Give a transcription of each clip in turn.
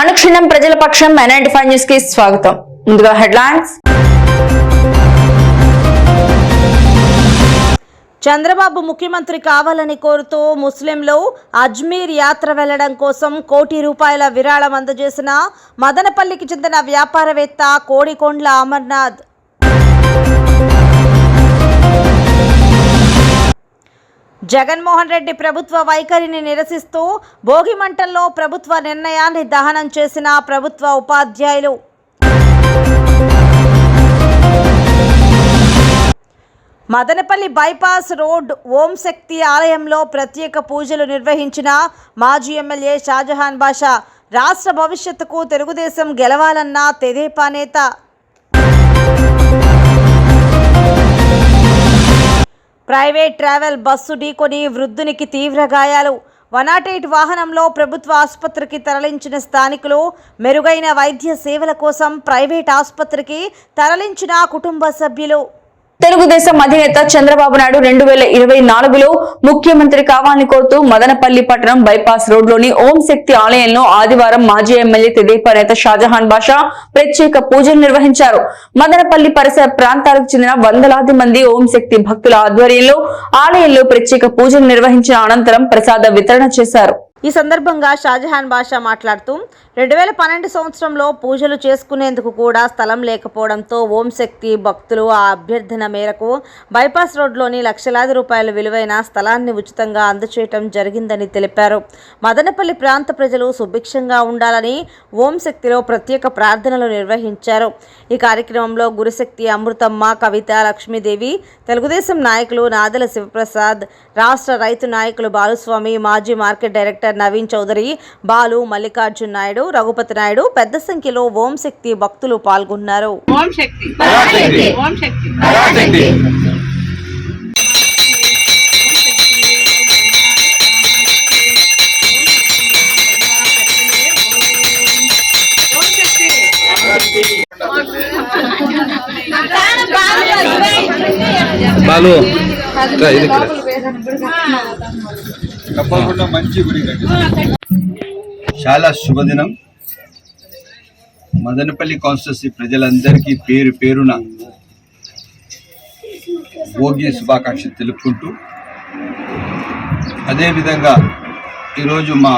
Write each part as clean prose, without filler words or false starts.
అనుక్షణం ప్రజల పక్షం N95 news కి స్వాగతం. ముందుగా హెడ్లైన్స్. చంద్రబాబు ముఖ్యమంత్రి కావాలని కోరుతూ ముస్లింలు అజ్మీర్ యాత్ర వెళ్లడం కోసం ₹1 కోటి విరాళం అందజేసిన మదనపల్లికి చెందిన వ్యాపారవేత్త కోడికొండ్ల అమర్నాథ్. జగన్మోహన్ రెడ్డి ప్రభుత్వ వైఖరిని నిరసిస్తూ భోగిమంటల్లో ప్రభుత్వ నిర్ణయాన్ని దహనం చేసిన ప్రభుత్వ ఉపాధ్యాయులు. మదనపల్లి బైపాస్ రోడ్ ఓం శక్తి ఆలయంలో ప్రత్యేక పూజలు నిర్వహించిన మాజీ ఎమ్మెల్యే షాజహాన్ బాషా. రాష్ట్ర భవిష్యత్తుకు తెలుగుదేశం గెలవాలన్న తెదేపా నేత. ప్రైవేట్ ట్రావెల్ బస్సు ఢీకొని వృద్ధునికి తీవ్ర గాయాలు. 108 వాహనంలో ప్రభుత్వ ఆసుపత్రికి తరలించిన స్థానికులు. మెరుగైన వైద్య సేవల కోసం ప్రైవేట్ ఆసుపత్రికి తరలించిన కుటుంబ సభ్యులు. తెలుగుదేశం అధినేత చంద్రబాబు నాయుడు 2024లో ముఖ్యమంత్రి కావాలని కోరుతూ మదనపల్లి పట్టణం బైపాస్ రోడ్లోని ఓం శక్తి ఆలయంలో ఆదివారం మాజీ ఎమ్మెల్యే తెదేపా నేత షాజహాన్ బాషా ప్రత్యేక పూజలు నిర్వహించారు. మదనపల్లి పరిసర ప్రాంతాలకు చెందిన వందలాది మంది ఓం శక్తి భక్తుల ఆధ్వర్యంలో ఆలయంలో ప్రత్యేక పూజలు నిర్వహించిన అనంతరం ప్రసాద వితరణ చేశారు. ఈ సందర్భంగా షాజహాన్ బాషా మాట్లాడుతూ 2012 సంవత్సరంలో పూజలు చేసుకునేందుకు కూడా స్థలం లేకపోవడంతో ఓం శక్తి భక్తులు ఆ అభ్యర్థన మేరకు బైపాస్ రోడ్లోని లక్షలాది రూపాయల విలువైన స్థలాన్ని ఉచితంగా అందజేయటం జరిగిందని తెలిపారు. మదనపల్లి ప్రాంత ప్రజలు సుభిక్షంగా ఉండాలని ఓం శక్తిలో ప్రత్యేక ప్రార్థనలు నిర్వహించారు. ఈ కార్యక్రమంలో గురుశక్తి అమృతమ్మ, కవిత, లక్ష్మీదేవి, తెలుగుదేశం నాయకులు నాదెల శివప్రసాద్, రాష్ట్ర రైతు నాయకులు బాలుస్వామి, మాజీ మార్కెట్ డైరెక్టర్ నవీన్ చౌదరి, బాలు, మల్లికార్జున్ నాయుడు, రఘుపతి నాయుడు పెద్ద సంఖ్యలో ఓం శక్తి భక్తులు పాల్గొన్నారు. ఓం శక్తి ఓం శక్తి బాలు మంచి గుడి చాలా శుభదినం. మదనపల్లి కాన్స్టిట్యూన్సీ ప్రజలందరికీ పేరు పేరున భోగి శుభాకాంక్షలు తెలుపుకుంటూ, అదేవిధంగా ఈరోజు మా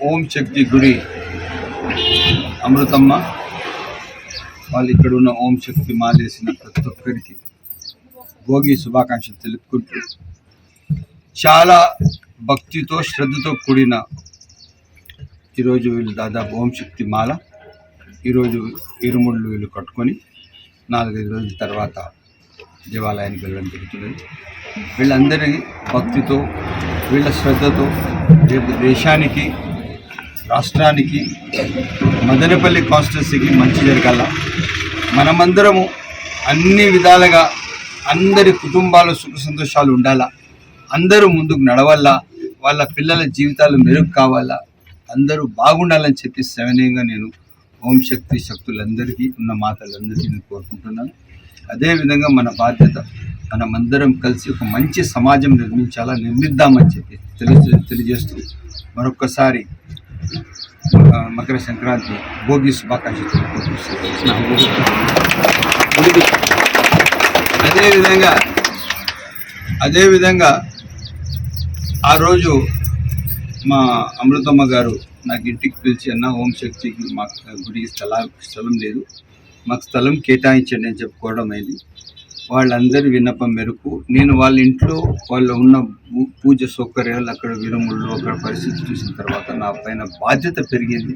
ఓం శక్తి గుడి అమృతమ్మ వాళ్ళు ఇక్కడ ఉన్న ఓం శక్తి మాలేసిన ప్రతి ఒక్కరికి భోగి శుభాకాంక్షలు తెలుపుకుంటూ, చాలా భక్తితో శ్రద్ధతో కూడిన ఈరోజు వీళ్ళు దాదాపు ఓం శక్తి మాల ఈరోజు ఇరుముళ్ళు వీళ్ళు కట్టుకొని 4-5 రోజుల తర్వాత దేవాలయానికి వెళ్ళడం జరుగుతున్నది. వీళ్ళందరి భక్తితో వీళ్ళ శ్రద్ధతో రేపు దేశానికి, రాష్ట్రానికి, మదనపల్లి కాన్స్టిట్యున్సీకి మంచి జరగాల. మనమందరము అన్ని విధాలుగా అందరి కుటుంబాలు సుఖ సంతోషాలు ఉండాలా, అందరూ ముందుకు నడవాలా, వాళ్ళ పిల్లల జీవితాలు మెరుగు కావాలా, అందరూ బాగుండాలని చెప్పి సవినయంగా నేను ఓం శక్తి శక్తులందరికీ ఉన్న మాతలందరికీ నేను కోరుకుంటున్నాను. అదేవిధంగా మన బాధ్యత, మనమందరం కలిసి ఒక మంచి సమాజం నిర్మిద్దామని చెప్పి తెలియజేస్తూ మరొక్కసారి మకర సంక్రాంతి భోగి శుభాకాంక్షలు. అదేవిధంగా ఆ రోజు మా అమృతమ్మ గారు నాకు ఇంటికి పిలిచి, అన్న ఓం శక్తికి మాకు గుడికి స్థలం లేదు, మాకు స్థలం కేటాయించండి అని చెప్పుకోవడం అయింది. వాళ్ళందరి విన్నపం మేరకు నేను వాళ్ళ ఇంట్లో వాళ్ళు ఉన్న పూజ సౌకర్యాలు, అక్కడ విరుముళ్ళు, అక్కడ పరిస్థితి చూసిన తర్వాత నా పైన బాధ్యత పెరిగింది.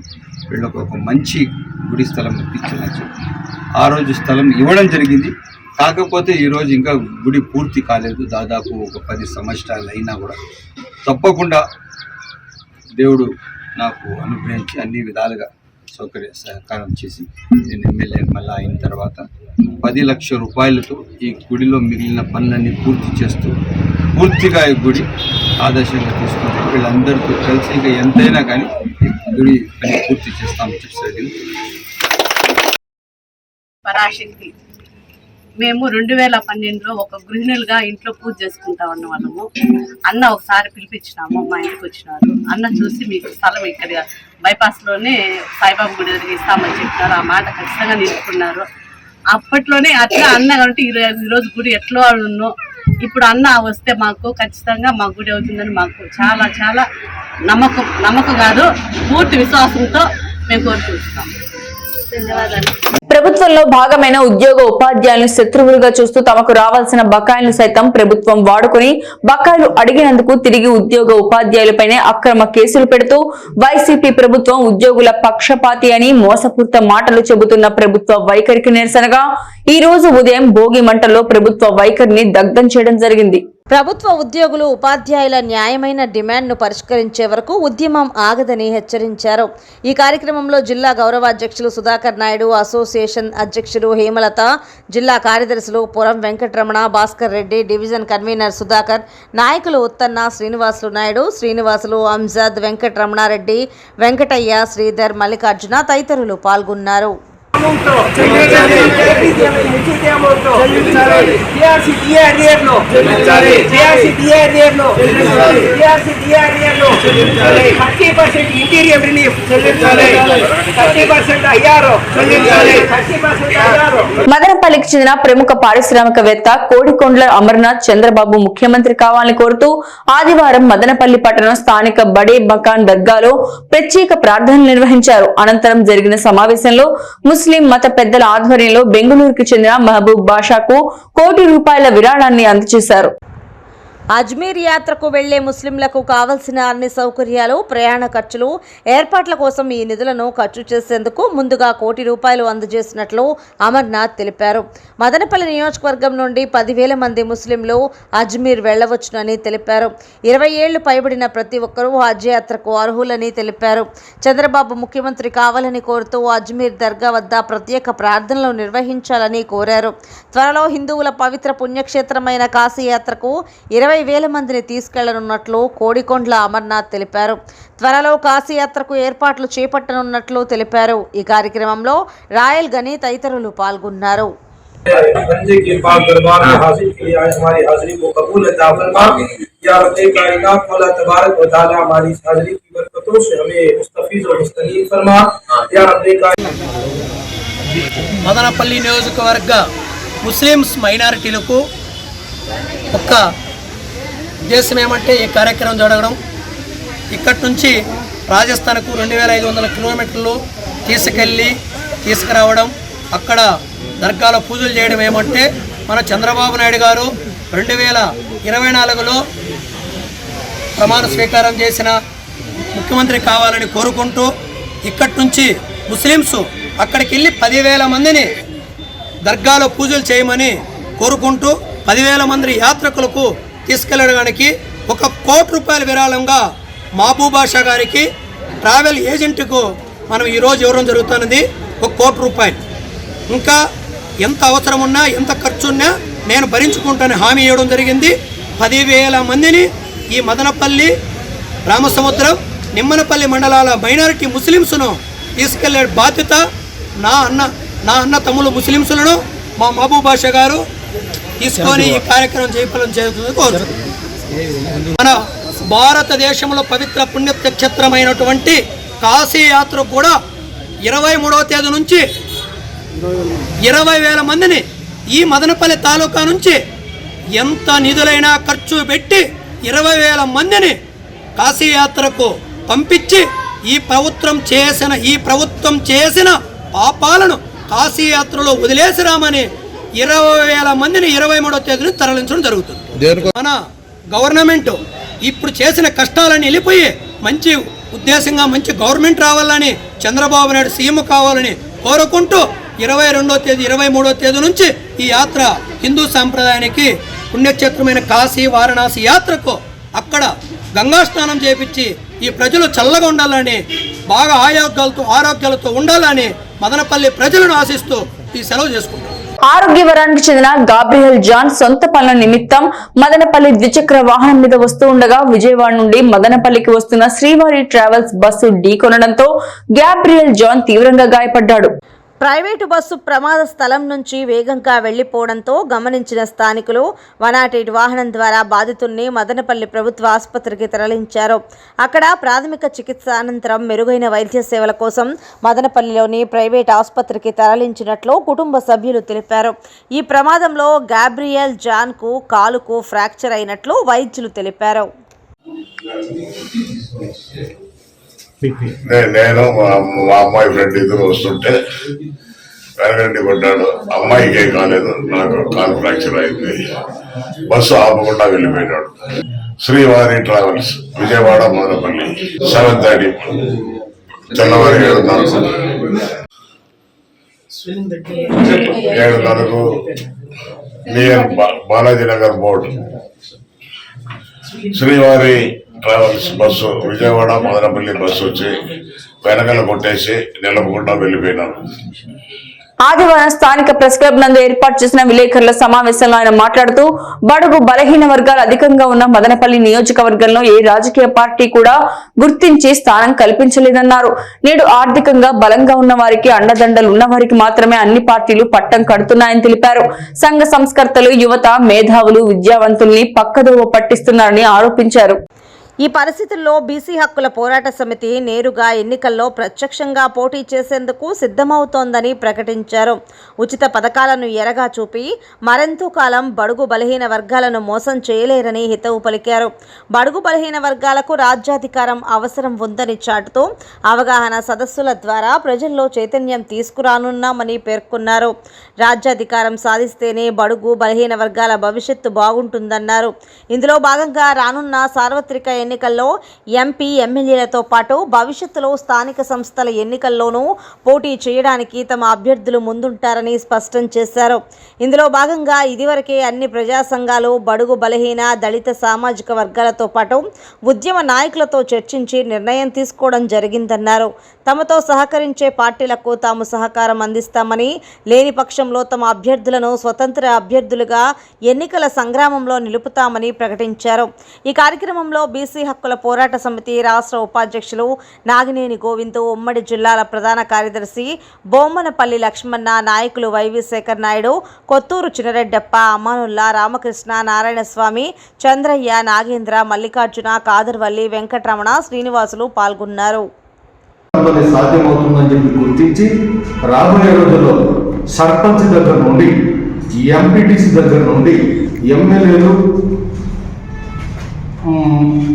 వీళ్ళకు ఒక మంచి గుడి స్థలం ఇప్పించాలని చెప్పి ఆ రోజు స్థలం ఇవ్వడం జరిగింది. కాకపోతే ఈరోజు ఇంకా గుడి పూర్తి కాలేదు, దాదాపు ఒక 10 సంవత్సరాలు అయినా కూడా తప్పకుండా దేవుడు నాకు అనుగ్రహించి అన్ని విధాలుగా సౌకర్య సహకారం చేసి నేను ఎమ్మెల్యే మళ్ళీ అయిన తర్వాత 10 లక్షల రూపాయలతో ఈ గుడిలో మిగిలిన పనులన్నీ పూర్తి చేస్తూ పూర్తిగా ఈ గుడి ఆదర్శంగా తీసుకుంటే వీళ్ళందరితో కలిసి ఇంకా ఎంతైనా కానీ గుడి పని పూర్తి చేస్తామని చెప్పి పరాశక్తి మేము 2012లో ఒక గృహిణులుగా ఇంట్లో పూజ చేసుకుంటా ఉన్న వాళ్ళము. అన్న ఒకసారి పిలిపించినాము, మా ఇంటికి వచ్చినారు. అన్న చూసి మీకు స్థలం ఇక్కడ బైపాస్లోనే సాయిబాబా గుడి దగ్గర ఇస్తామని చెప్పినారు. ఆ మాట ఖచ్చితంగా నిలుపుకున్నారు. అప్పట్లోనే అట్లా అన్న కాబట్టి ఈరోజు గుడి ఎట్లా ఉన్నో ఇప్పుడు అన్న వస్తే మాకు ఖచ్చితంగా మా గుడి అవుతుందని మాకు చాలా చాలా నమ్మకం కాదు, పూర్తి విశ్వాసంతో మేము కోరుకుంటున్నాం. ధన్యవాదాలు. ప్రభుత్వంలో భాగమైన ఉద్యోగ ఉపాధ్యాయులను శత్రువులుగా చూస్తూ తమకు రావాల్సిన బకాయిలను సైతం ప్రభుత్వం వాడుకుని బకాయిలు అడిగినందుకు తిరిగి ఉద్యోగ ఉపాధ్యాయులపైనే అక్రమ కేసులు పెడుతూ వైసీపీ ప్రభుత్వం ఉద్యోగుల పక్షపాతి అని మోసపూరిత మాటలు చెబుతున్న ప్రభుత్వ వైఖరికి నిరసనగా ఈ రోజు ఉదయం భోగి మంటల్లో ప్రభుత్వ వైఖరిని దగ్ధం చేయడం జరిగింది. ప్రభుత్వ ఉద్యోగులు ఉపాధ్యాయుల న్యాయమైన డిమాండ్ను పరిష్కరించే వరకు ఉద్యమం ఆగదని హెచ్చరించారు. ఈ కార్యక్రమంలో జిల్లా గౌరవాధ్యక్షులు సుధాకర్ నాయుడు, అసోసియేషన్ అధ్యక్షులు హేమలత, జిల్లా కార్యదర్శులు పురం వెంకటరమణ, భాస్కర్ రెడ్డి, డివిజన్ కన్వీనర్ సుధాకర్, నాయకులు ఉత్తన్న, శ్రీనివాసులు నాయుడు, శ్రీనివాసులు, అంజద్, వెంకటరమణారెడ్డి, వెంకటయ్య, శ్రీధర్, మల్లికార్జున తదితరులు పాల్గొన్నారు. మదనపల్లికి చెందిన ప్రముఖ పారిశ్రామికవేత్త కోడికొండ్ల అమర్నాథ్ చంద్రబాబు ముఖ్యమంత్రి కావాలని కోరుతూ ఆదివారం మదనపల్లి పట్టణం స్థానిక బడే మకాన్ దర్గాలో ప్రత్యేక ప్రార్థనలు నిర్వహించారు. అనంతరం జరిగిన సమావేశంలో ముస్లిం మత పెద్దల ఆధ్వర్యంలో బెంగళూరుకు చెందిన మహబూబ్ బాషాకు ₹1 కోటి విరాళాన్ని అందజేశారు. అజ్మీర్ యాత్రకు వెళ్లే ముస్లింలకు కావలసిన అన్ని సౌకర్యాలు, ప్రయాణ ఖర్చులు, ఏర్పాట్ల కోసం ఈ నిధులను ఖర్చు చేసేందుకు ముందుగా ₹1 కోటి అందజేసినట్లు అమర్నాథ్ తెలిపారు. మదనపల్లి నియోజకవర్గం నుండి 10,000 మంది ముస్లింలు అజ్మీర్ వెళ్లవచ్చునని తెలిపారు. 20 ఏళ్లు పైబడిన ప్రతి ఒక్కరూ హజ్ యాత్రకు అర్హులని తెలిపారు. చంద్రబాబు ముఖ్యమంత్రి కావాలని కోరుతూ అజ్మీర్ దర్గా వద్ద ప్రత్యేక ప్రార్థనలు నిర్వహించాలని కోరారు. త్వరలో హిందువుల పవిత్ర పుణ్యక్షేత్రమైన కాశీ యాత్రకు 20,000 మందిని తీసుకెళ్లనున్నట్లు కోడికొండ్ల అమర్నాథ్ తెలిపారు. త్వరలో కాశీయాత్రకు ఏర్పాట్లు చేపట్టనున్నట్లు తెలిపారు. ఈ కార్యక్రమంలో రాయల్ గని తదితరులు పాల్గొన్నారు. మదనపల్లి నియోజకవర్గ ముస్లిమ్స్ మైనారిటీలకు ఒక్క ఉద్దేశం ఏమంటే ఈ కార్యక్రమం జరగడం, ఇక్కడి నుంచి రాజస్థాన్కు 2,500 కిలోమీటర్లు తీసుకురావడం, అక్కడ దర్గాలో పూజలు చేయడం ఏమంటే మన చంద్రబాబు నాయుడు గారు 2024లో ప్రమాణ స్వీకారం చేసిన ముఖ్యమంత్రి కావాలని కోరుకుంటూ ఇక్కడి నుంచి ముస్లిమ్స్ అక్కడికి వెళ్ళి 10,000 మందిని దర్గాలో పూజలు చేయమని కోరుకుంటూ 10,000 మంది యాత్రికులకు తీసుకెళ్ళడానికి ₹1 కోటి విరాళంగా మహబూబ్ బాషా గారికి ట్రావెల్ ఏజెంట్కు మనం ఈరోజు ఇవ్వడం జరుగుతున్నది ₹1 కోటి. ఇంకా ఎంత అవసరం ఉన్నా ఎంత ఖర్చు ఉన్నా నేను భరించుకుంటానని హామీ ఇవ్వడం జరిగింది. 10,000 మందిని ఈ మదనపల్లి, రామసముద్రం, నిమ్మనపల్లి మండలాల మైనారిటీ ముస్లిమ్స్ను తీసుకెళ్లే బాధ్యత నా అన్న తమ్ముళ్ళు ముస్లిమ్స్లను మా మహబూబ్ బాషా గారు తీసుకొని ఈ కార్యక్రమం చేపట్టడం జరుగుతుంది. మన భారతదేశంలో పవిత్ర పుణ్యక్షేత్రమైనటువంటి కాశీ యాత్ర కూడా 23వ తేదీ నుంచి 20,000 మందిని ఈ మదనపల్లి తాలూకా నుంచి ఎంత నిధులైనా ఖర్చు పెట్టి 20,000 మందిని కాశీ యాత్రకు పంపించి ఈ ప్రభుత్వం చేసిన పాపాలను కాశీ యాత్రలో వదిలేసిరామని 20,000 మందిని 23వ తేదీని తరలించడం జరుగుతుంది. మన గవర్నమెంట్ ఇప్పుడు చేసిన కష్టాలని వెళ్ళిపోయి మంచి ఉద్దేశంగా మంచి గవర్నమెంట్ రావాలని, చంద్రబాబు నాయుడు సీఎం కావాలని కోరుకుంటూ 22వ తేదీ 23వ తేదీ నుంచి ఈ యాత్ర హిందూ సాంప్రదాయానికి పుణ్యక్షేత్రమైన కాశీ, వారణాసి యాత్రకు అక్కడ గంగా స్నానం చేపించి ఈ ప్రజలు చల్లగా ఉండాలని, బాగా ఆరోగ్యాలతో ఉండాలని మదనపల్లి ప్రజలను ఆశిస్తూ ఈ సెలవు చేసుకుంటాం. ఆరోగ్యవరానికి చెందిన గాబ్రియల్ జాన్ సొంత పనుల నిమిత్తం మదనపల్లి ద్విచక్ర వాహనం మీద వస్తూ ఉండగా విజయవాడ నుండి మదనపల్లికి వస్తున్న శ్రీవారి ట్రావెల్స్ బస్సు ఢీకొనడంతో గాబ్రియల్ జాన్ తీవ్రంగా గాయపడ్డాడు. ప్రైవేటు బస్సు ప్రమాద స్థలం నుంచి వేగంగా వెళ్లిపోవడంతో గమనించిన స్థానికులు 108 వాహనం ద్వారా బాధితుల్ని మదనపల్లి ప్రభుత్వ ఆసుపత్రికి తరలించారు. అక్కడ ప్రాథమిక చికిత్స అనంతరం మెరుగైన వైద్య సేవల కోసం మదనపల్లిలోని ప్రైవేట్ ఆసుపత్రికి తరలించినట్లు కుటుంబ సభ్యులు తెలిపారు. ఈ ప్రమాదంలో గాబ్రియల్ జాన్కు కాలుకు ఫ్రాక్చర్ అయినట్లు వైద్యులు తెలిపారు. నేను మా అమ్మాయి ఫ్రెండ్ ఇద్దరు వస్తుంటే వెనకండి కొట్టాడు. అమ్మాయికి ఏం కాలేదు, నాకు కాలు ఫ్రాక్చర్ అయింది. బస్సు ఆపకుండా వెళ్ళిపోయినాడు. శ్రీవారి ట్రావెల్స్ విజయవాడ మదనపల్లి 7:30 తెల్లవారి 7:30 నియర్ బాలాజీ నగర్ బోర్డు శ్రీవారి travels bus Vijayawada Madanapalle bus వచ్చి వెనకల కొట్టేసి నిలపకుండా వెళ్ళిపోయినారు. ఆదివారం స్థానిక ప్రెస్ క్లబ్ నందు ఏర్పాటు చేసిన విలేకరుల సమావేశంలో ఆయన మాట్లాడుతూ బడుగు బలహీన వర్గాలు అధికంగా ఉన్న మదనపల్లి నియోజకవర్గంలో ఏ రాజకీయ పార్టీ కూడా గుర్తించి స్థానం కల్పించలేదన్నారు. నేడు ఆర్థికంగా బలంగా ఉన్న వారికి అండదండలు ఉన్న వారికి మాత్రమే అన్ని పార్టీలు పట్టం కడుతున్నాయని తెలిపారు. సంఘ సంస్కర్తలు, యువత, మేధావులు, విద్యావంతుల్ని పక్కదోవ పట్టిస్తున్నారని ఆరోపించారు. ఈ పరిస్థితుల్లో బీసీ హక్కుల పోరాట సమితి నేరుగా ఎన్నికల్లో ప్రత్యక్షంగా పోటీ చేసేందుకు సిద్ధమవుతోందని ప్రకటించారు. ఉచిత పథకాలను ఎరగా చూపి మరెంతో కాలం బడుగు బలహీన వర్గాలను మోసం చేయలేరని హితవు పలికారు. బడుగు బలహీన వర్గాలకు రాజ్యాధికారం అవసరం ఉందని చాటుతూ అవగాహన సదస్సుల ద్వారా ప్రజల్లో చైతన్యం తీసుకురానున్నామని పేర్కొన్నారు. రాజ్యాధికారం సాధిస్తేనే బడుగు బలహీన వర్గాల భవిష్యత్తు బాగుంటుందన్నారు. ఇందులో భాగంగా రానున్న సార్వత్రిక ఎన్నికల్లో ఎంపీ, ఎమ్మెల్యేలతో పాటు భవిష్యత్తులో స్థానిక సంస్థల ఎన్నికల్లోనూ పోటీ చేయడానికి తమ అభ్యర్థులు ముందుంటారని స్పష్టం చేశారు. ఇందులో భాగంగా ఇదివరకే అన్ని ప్రజా సంఘాలు బడుగు బలహీన దళిత సామాజిక వర్గాలతో పాటు ఉద్యమ నాయకులతో చర్చించి నిర్ణయం తీసుకోవడం జరిగిందన్నారు. తమతో సహకరించే పార్టీలకు తాము సహకారం అందిస్తామని, లేని పక్షంలో తమ అభ్యర్థులను స్వతంత్ర అభ్యర్థులుగా ఎన్నికల సంగ్రామంలో నిలుపుతామని ప్రకటించారు. ఈ కార్యక్రమంలో బీసీ హక్కుల పోరాట సమితి రాష్ట్ర ఉపాధ్యక్షులు నాగినేని గోవింద్, ఉమ్మడి జిల్లాల ప్రధాన కార్యదర్శి బొమ్మనపల్లి లక్ష్మణ, నాయకులు వైవి శేఖర్ నాయుడు, కొత్తూరు చినరెడ్డప్ప, అమానుల్లా, రామకృష్ణ, నారాయణస్వామి, చంద్రయ్య, నాగేంద్ర, మల్లికార్జున, కాదర్వల్లి, వెంకటరమణ, శ్రీనివాసులు పాల్గొన్నారు. సాధ్యమవుతుందని చెప్పి గుర్తించి రాబోయే రోజుల్లో సర్పంచ్ దగ్గర నుండి, ఎంపీటీసీ దగ్గర నుండి, ఎమ్మెల్యేలు,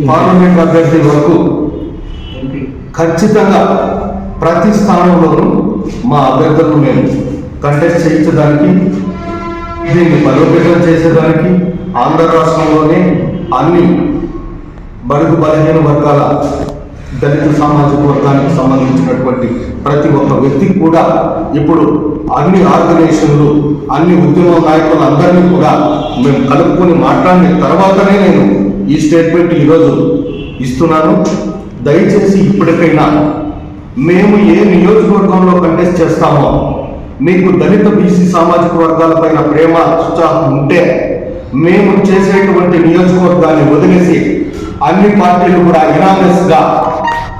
పార్లమెంట్ అభ్యర్థి వరకు ఖచ్చితంగా ప్రతి స్థానంలోనూ మా అభ్యర్థులను మేము కంటెస్ట్ చేయించడానికి, దీన్ని బలోపేతం చేసేదానికి ఆంధ్ర రాష్ట్రంలోనే అన్ని బడుగు బలహీన వర్గాల దళిత సామాజిక వర్గానికి సంబంధించినటువంటి ప్రతి ఒక్క వ్యక్తికి కూడా ఇప్పుడు అన్ని ఆర్గనైజేషన్లు, అన్ని ఉద్యమ నాయకులు అందరినీ కూడా మేము కలుపుకొని మాట్లాడిన తర్వాతనే నేను ఈ స్టేట్మెంట్ ఈరోజు ఇస్తున్నాను. దయచేసి ఇప్పటికైనా మేము ఏ నియోజకవర్గంలో కంటెస్ట్ చేస్తామో, మీకు దళిత బీసీ సామాజిక వర్గాలపైన ప్రేమ, ఉత్సాహం ఉంటే మేము చేసేటువంటి నియోజకవర్గాన్ని వదిలేసి అన్ని పార్టీలు కూడా ఎనామస్గా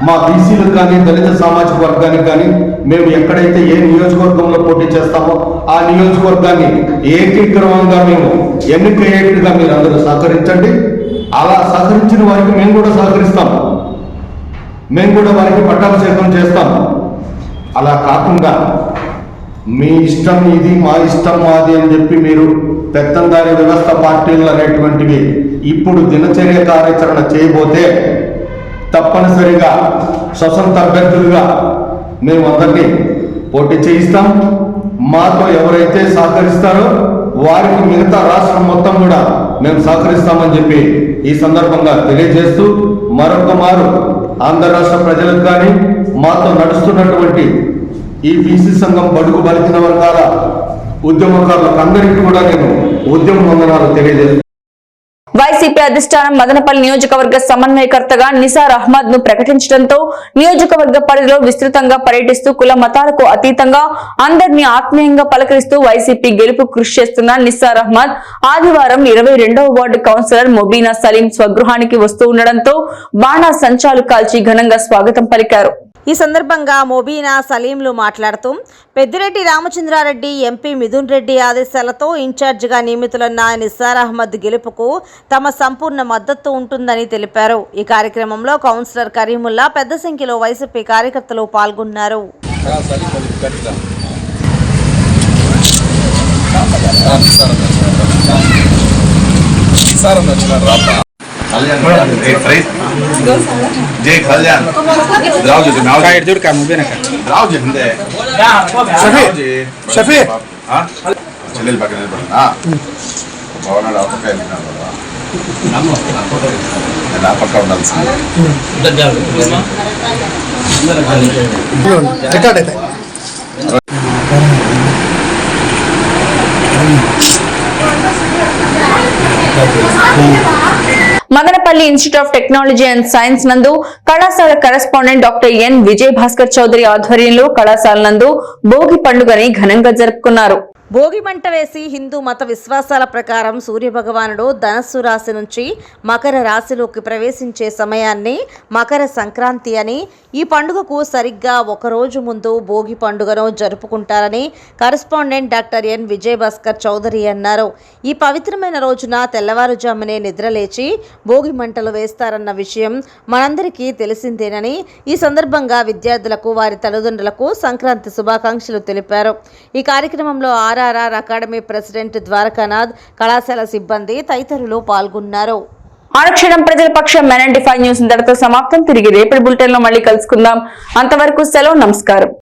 మా బీసీలకు కానీ దళిత సామాజిక వర్గానికి కానీ మేము ఎక్కడైతే ఏ నియోజకవర్గంలో పోటీ చేస్తామో ఆ నియోజకవర్గాన్ని ఏకీకృతంగా మేము ఎన్నికయ్యేట్టుగా మీరు అందరూ సహకరించండి. అలా సహకరించిన వారికి మేము కూడా సహకరిస్తాము, మేము కూడా వారికి పట్టాభిషేకం చేస్తాము. అలా కాకుండా మీ ఇష్టం ఇది, మా ఇష్టం మాది అని చెప్పి మీరు పెత్తందారి వ్యవస్థ పార్టీలు అనేటువంటివి ఇప్పుడు దినచర్య కార్యాచరణ చేయబోతే తప్పనిసరిగా స్వతంత్ర అభ్యర్థులుగా మేము అందరినీ పోటీ చేయిస్తాం. మాతో ఎవరైతే సహకరిస్తారో వారికి మిగతా రాష్ట్రం మొత్తం కూడా మేము సహకరిస్తామని చెప్పి ఈ సందర్భంగా తెలియజేస్తూ మరొక మారు ఆంధ్ర రాష్ట్ర ప్రజలకు కానీ మాతో నడుస్తున్నటువంటి ఈ బీసీ సంఘం బడుగు బలహీన వర్గాల ఉద్యమకారులకు అందరికీ కూడా నేను ఉద్యమ వందనాలు తెలియజేస్తాను. వైసీపీ అధిష్టానం మదనపల్లి నియోజకవర్గ సమన్వయకర్తగా నిసార్ అహ్మద్ ను ప్రకటించడంతో నియోజకవర్గ పరిధిలో విస్తృతంగా పర్యటిస్తూ కుల మతాలకు అతీతంగా అందరినీ ఆత్మీయంగా పలకరిస్తూ వైసీపీ గెలుపు కృషి చేస్తున్న నిసార్ అహ్మద్ ఆదివారం 22వ వార్డు కౌన్సిలర్ మొబీనా సలీం స్వగృహానికి వస్తూ ఉండడంతో బాణా సంచాలు కాల్చి ఘనంగా స్వాగతం పలికారు. ఈ సందర్భంగా మొబీనా సలీంలు మాట్లాడుతూ పెద్దిరెడ్డి రామచంద్రారెడ్డి ఎంపీ మిథున్ రెడ్డి ఆదేశాలతో ఇన్ఛార్జిగా నియమితులన్న నిస్సార్ అహ్మద్ గెలుపుకు తమ సంపూర్ణ మద్దతు ఉంటుందని తెలిపారు. ఈ కార్యక్రమంలో కౌన్సిలర్ కరీముల్లా పెద్ద సంఖ్యలో వైసీపీ కార్యకర్తలు పాల్గొన్నారు. जय कल्याण राव जी नाव साइड जोड़ का मुबे ना राव जी हंदे शफी हां चलेल पकड़ने पड़ हां भवन राव पक्का है ना पक्का ఉండాల్సింది రికార్డ్ అయితే Madanapalle institute of technology and science నందు కళాశాల correspondent doctor N Vijay Bhaskar Chowdary ఆధ్వర్యంలో కళాశాల నందు భోగి పండుగని ఘనంగా జరుపుకున్నారు. భోగి మంట వేసి హిందూ మత విశ్వాసాల ప్రకారం సూర్యభగవానుడు ధనస్సు రాశి నుంచి మకర రాశిలోకి ప్రవేశించే సమయాన్ని మకర సంక్రాంతి అని, ఈ పండుగకు సరిగ్గా ఒకరోజు ముందు భోగి పండుగను జరుపుకుంటారని correspondent doctor N Vijay Bhaskar Chowdary అన్నారు. ఈ పవిత్రమైన రోజున తెల్లవారుజామునే నిద్రలేచి భోగి మంటలు వేస్తారన్న విషయం మనందరికీ తెలిసిందేనని, ఈ సందర్భంగా విద్యార్థులకు వారి తల్లిదండ్రులకు సంక్రాంతి శుభాకాంక్షలు తెలిపారు. ఈ కార్యక్రమంలో ఆర్ఆర్ఆర్ అకాడమీ ప్రెసిడెంట్ ద్వారకానాథ్, కళాశాల సిబ్బంది తదితరులు పాల్గొన్నారు. ఆరక్షణం ప్రజల పక్షం MN95 న్యూస్ ఇంతటితో సమాప్తం. తిరిగి రేపటి బులెటిన్ లో మళ్ళీ కలుసుకుందాం. అంతవరకు సెలవు, నమస్కారం.